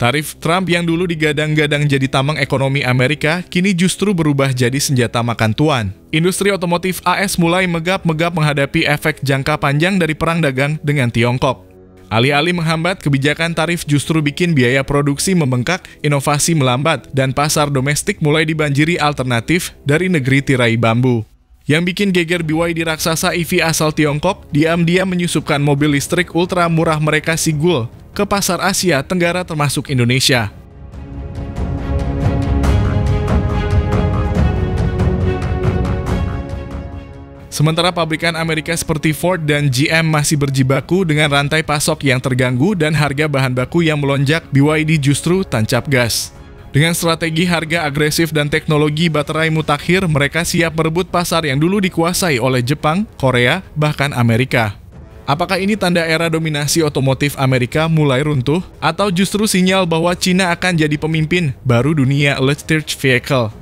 Tarif Trump yang dulu digadang-gadang jadi tameng ekonomi Amerika, kini justru berubah jadi senjata makan tuan. Industri otomotif AS mulai megap-megap menghadapi efek jangka panjang dari perang dagang dengan Tiongkok. Alih-alih menghambat, kebijakan tarif justru bikin biaya produksi membengkak, inovasi melambat, dan pasar domestik mulai dibanjiri alternatif dari negeri tirai bambu. Yang bikin geger BYD raksasa EV asal Tiongkok, diam-diam menyusupkan mobil listrik ultra murah mereka Sigul ke pasar Asia Tenggara termasuk Indonesia. Sementara pabrikan Amerika seperti Ford dan GM masih berjibaku dengan rantai pasok yang terganggu dan harga bahan baku yang melonjak, BYD justru tancap gas. Dengan strategi harga agresif dan teknologi baterai mutakhir, mereka siap merebut pasar yang dulu dikuasai oleh Jepang, Korea, bahkan Amerika. Apakah ini tanda era dominasi otomotif Amerika mulai runtuh? Atau justru sinyal bahwa China akan jadi pemimpin baru dunia electric vehicle?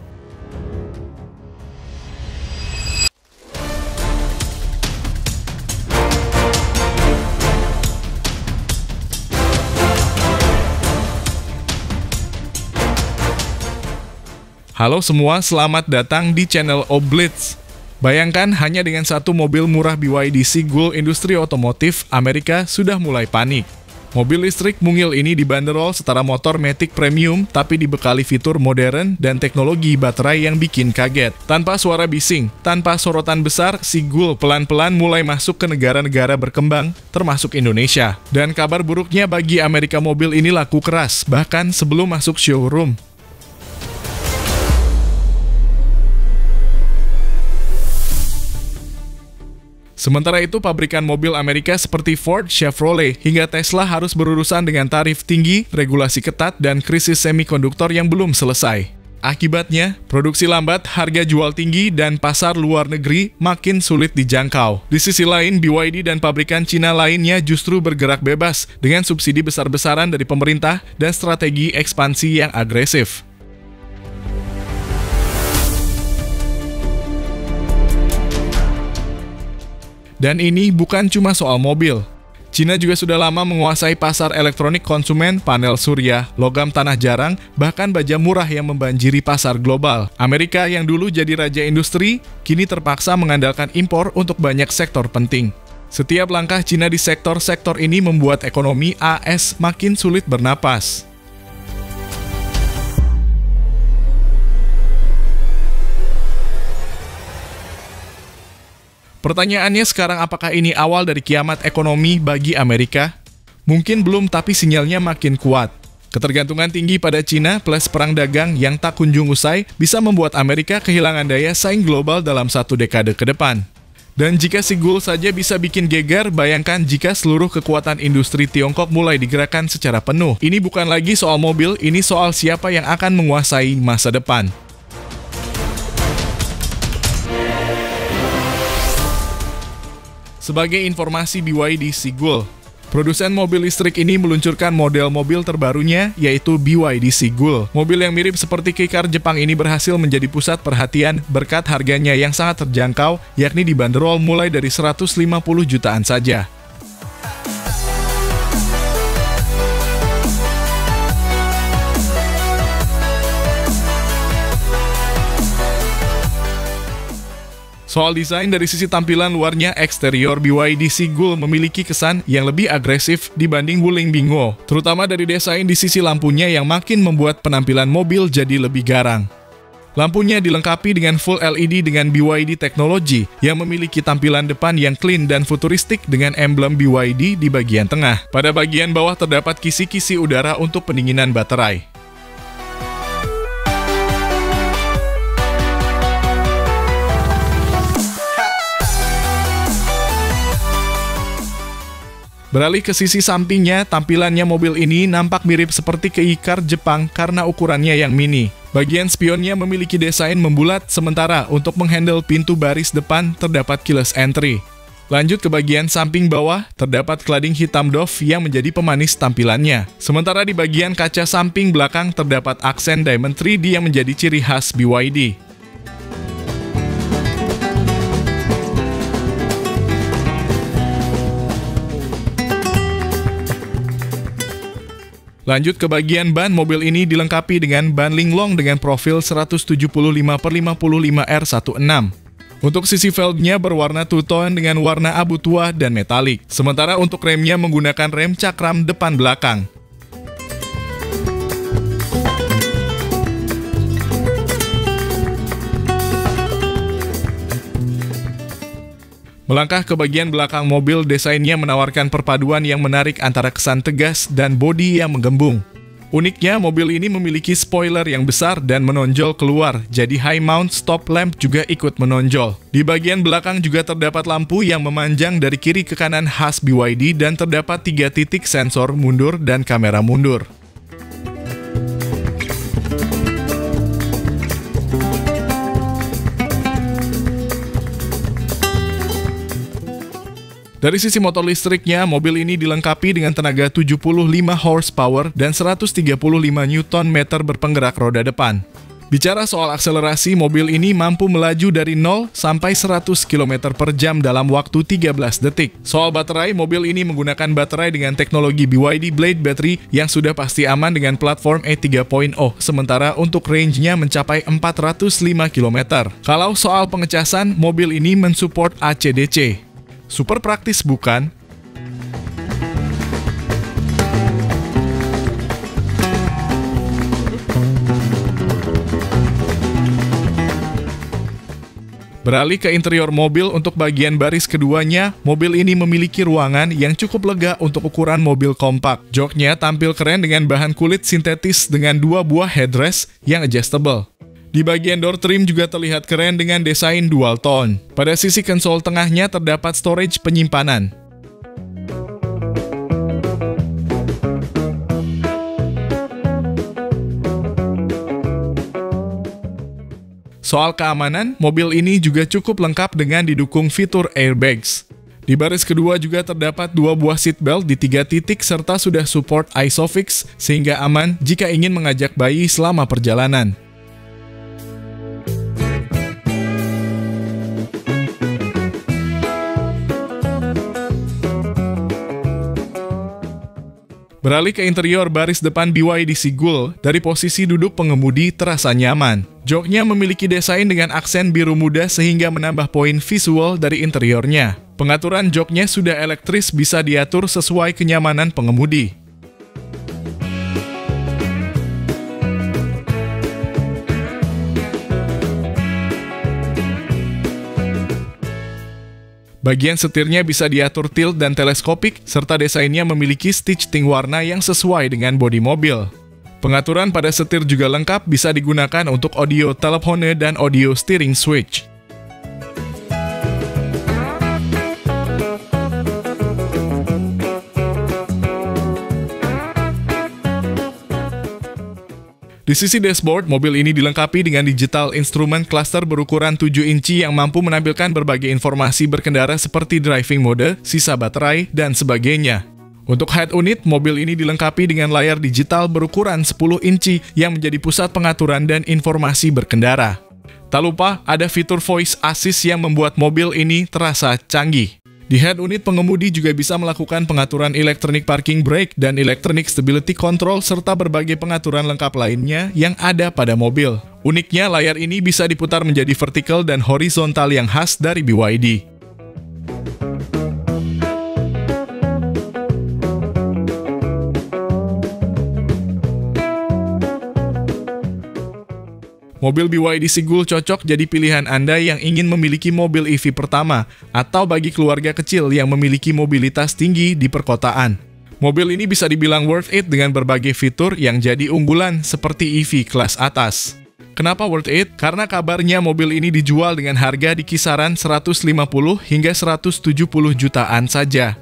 Halo semua, selamat datang di channel Oblitz. Bayangkan hanya dengan satu mobil murah BYD Sigul, industri otomotif Amerika sudah mulai panik. Mobil listrik mungil ini dibanderol setara motor Matic Premium tapi dibekali fitur modern dan teknologi baterai yang bikin kaget. Tanpa suara bising, tanpa sorotan besar, Sigul pelan-pelan mulai masuk ke negara-negara berkembang, termasuk Indonesia. Dan kabar buruknya bagi Amerika, mobil ini laku keras, bahkan sebelum masuk showroom. Sementara itu, pabrikan mobil Amerika seperti Ford, Chevrolet, hingga Tesla harus berurusan dengan tarif tinggi, regulasi ketat, dan krisis semikonduktor yang belum selesai. Akibatnya, produksi lambat, harga jual tinggi, dan pasar luar negeri makin sulit dijangkau. Di sisi lain, BYD dan pabrikan Cina lainnya justru bergerak bebas dengan subsidi besar-besaran dari pemerintah dan strategi ekspansi yang agresif. Dan ini bukan cuma soal mobil. Cina juga sudah lama menguasai pasar elektronik konsumen, panel surya, logam tanah jarang, bahkan baja murah yang membanjiri pasar global. Amerika yang dulu jadi raja industri, kini terpaksa mengandalkan impor untuk banyak sektor penting. Setiap langkah Cina di sektor-sektor ini membuat ekonomi AS makin sulit bernapas. Pertanyaannya sekarang, apakah ini awal dari kiamat ekonomi bagi Amerika? Mungkin belum, tapi sinyalnya makin kuat. Ketergantungan tinggi pada Cina plus perang dagang yang tak kunjung usai bisa membuat Amerika kehilangan daya saing global dalam satu dekade ke depan. Dan jika Sigul saja bisa bikin geger, bayangkan jika seluruh kekuatan industri Tiongkok mulai digerakkan secara penuh. Ini bukan lagi soal mobil, ini soal siapa yang akan menguasai masa depan. Sebagai informasi, BYD Sigul, produsen mobil listrik ini meluncurkan model mobil terbarunya, yaitu BYD Sigul. Mobil yang mirip seperti kei-car Jepang ini berhasil menjadi pusat perhatian berkat harganya yang sangat terjangkau, yakni dibanderol mulai dari 150 jutaan saja. Soal desain, dari sisi tampilan luarnya, eksterior BYD Sigul memiliki kesan yang lebih agresif dibanding Wuling Bingo, terutama dari desain di sisi lampunya yang makin membuat penampilan mobil jadi lebih garang. Lampunya dilengkapi dengan full LED dengan BYD teknologi yang memiliki tampilan depan yang clean dan futuristik dengan emblem BYD di bagian tengah. Pada bagian bawah terdapat kisi-kisi udara untuk pendinginan baterai. Beralih ke sisi sampingnya, tampilannya mobil ini nampak mirip seperti kei-car Jepang karena ukurannya yang mini. Bagian spionnya memiliki desain membulat, sementara untuk menghandle pintu baris depan terdapat keyless entry. Lanjut ke bagian samping bawah, terdapat cladding hitam doff yang menjadi pemanis tampilannya. Sementara di bagian kaca samping belakang terdapat aksen diamond 3D yang menjadi ciri khas BYD. Lanjut ke bagian ban, mobil ini dilengkapi dengan ban Linglong dengan profil 175/55R16. Untuk sisi velgnya berwarna two-tone dengan warna abu tua dan metalik. Sementara untuk remnya menggunakan rem cakram depan belakang. Melangkah ke bagian belakang mobil, desainnya menawarkan perpaduan yang menarik antara kesan tegas dan bodi yang menggembung. Uniknya, mobil ini memiliki spoiler yang besar dan menonjol keluar, jadi high mount stop lamp juga ikut menonjol. Di bagian belakang juga terdapat lampu yang memanjang dari kiri ke kanan khas BYD dan terdapat 3 titik sensor mundur dan kamera mundur. Dari sisi motor listriknya, mobil ini dilengkapi dengan tenaga 75 horsepower dan 135 Nm berpenggerak roda depan. Bicara soal akselerasi, mobil ini mampu melaju dari 0 sampai 100 km per jam dalam waktu 13 detik. Soal baterai, mobil ini menggunakan baterai dengan teknologi BYD Blade Battery yang sudah pasti aman dengan platform E3.0, sementara untuk range-nya mencapai 405 km. Kalau soal pengecasan, mobil ini mensupport ACDC. Super praktis bukan? Beralih ke interior mobil, untuk bagian baris keduanya, mobil ini memiliki ruangan yang cukup lega untuk ukuran mobil kompak. Joknya tampil keren dengan bahan kulit sintetis dengan 2 buah headrest yang adjustable. Di bagian door trim juga terlihat keren dengan desain dual tone. Pada sisi konsol tengahnya terdapat storage penyimpanan. Soal keamanan, mobil ini juga cukup lengkap dengan didukung fitur airbags. Di baris kedua juga terdapat 2 buah seatbelt di 3 titik serta sudah support ISOFIX sehingga aman jika ingin mengajak bayi selama perjalanan. Beralih ke interior, baris depan BYD Sigul, dari posisi duduk pengemudi terasa nyaman. Joknya memiliki desain dengan aksen biru muda sehingga menambah poin visual dari interiornya. Pengaturan joknya sudah elektris, bisa diatur sesuai kenyamanan pengemudi. Bagian setirnya bisa diatur tilt dan teleskopik, serta desainnya memiliki stitching warna yang sesuai dengan bodi mobil. Pengaturan pada setir juga lengkap, bisa digunakan untuk audio telepone dan audio steering switch. Di sisi dashboard, mobil ini dilengkapi dengan digital instrument cluster berukuran 7 inci yang mampu menampilkan berbagai informasi berkendara seperti driving mode, sisa baterai, dan sebagainya. Untuk head unit, mobil ini dilengkapi dengan layar digital berukuran 10 inci yang menjadi pusat pengaturan dan informasi berkendara. Tak lupa, ada fitur voice assist yang membuat mobil ini terasa canggih. Di head unit, pengemudi juga bisa melakukan pengaturan electronic parking brake dan electronic stability control serta berbagai pengaturan lengkap lainnya yang ada pada mobil. Uniknya, layar ini bisa diputar menjadi vertikal dan horizontal yang khas dari BYD. Mobil BYD Sigul cocok jadi pilihan Anda yang ingin memiliki mobil EV pertama, atau bagi keluarga kecil yang memiliki mobilitas tinggi di perkotaan. Mobil ini bisa dibilang worth it dengan berbagai fitur yang jadi unggulan seperti EV kelas atas. Kenapa worth it? Karena kabarnya mobil ini dijual dengan harga di kisaran 150 hingga 170 jutaan saja.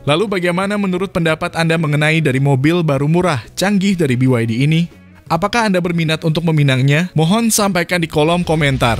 Lalu bagaimana menurut pendapat Anda mengenai dari mobil baru murah, canggih dari BYD ini? Apakah Anda berminat untuk meminangnya? Mohon sampaikan di kolom komentar.